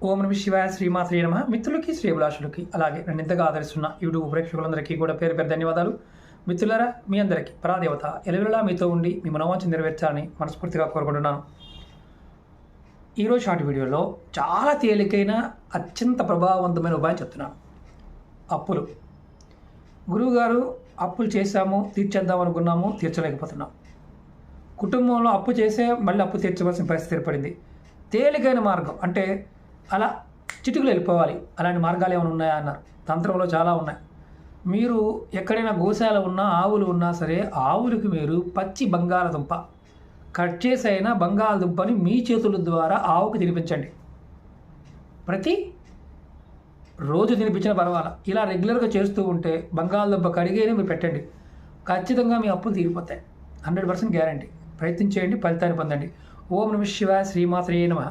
ఓం నమ శివాయ శ్రీమాత్రే నమ. మిత్రులకి శ్రేభిలాషులకి అలాగే నన్ను ఇంతగా ఆదరిస్తున్న యూట్యూబ్ ప్రేక్షకులందరికీ కూడా పేరు పేరు ధన్యవాదాలు. మిత్రులారా, మీ అందరికీ పరాదేవత ఎలవెల్లా మీతో ఉండి మీ మనోవాంఛ నెరవేర్చాలని మనస్ఫూర్తిగా కోరుకుంటున్నాను. ఈరోజు షార్ట్ వీడియోలో చాలా తేలికైన అత్యంత ప్రభావవంతమైన ఉపాయం చెప్తున్నాను. అప్పులు. గురువుగారు, అప్పులు చేశాము, తీర్చేద్దాం అనుకున్నాము, తీర్చలేకపోతున్నాం. కుటుంబంలో అప్పు చేసే మళ్ళీ అప్పు తీర్చవలసిన పరిస్థితి ఏర్పడింది. తేలికైన మార్గం అంటే అలా చిటుకులు వెళ్ళిపోవాలి, అలాంటి మార్గాలు ఏమైనా ఉన్నాయా అన్నారు. తంత్రంలో చాలా ఉన్నాయి. మీరు ఎక్కడైనా గోశాల ఉన్నా, ఆవులు ఉన్నా సరే, ఆవులకి మీరు పచ్చి బంగాళదుంప కట్ చేసి అయినా బంగాళదుంపని మీ చేతుల ద్వారా ఆవుకు తినిపించండి. ప్రతి రోజు తినిపించిన పర్వాలా, ఇలా రెగ్యులర్గా చేస్తూ ఉంటే బంగాళదుంప కడిగైనా మీరు పెట్టండి, ఖచ్చితంగా మీ అప్పులు తీరిపోతాయి. 100% గ్యారంటీ. ప్రయత్నించేయండి, ఫలితాన్ని పొందండి. ఓం నమ శివాయ శ్రీమాత్రే నమః.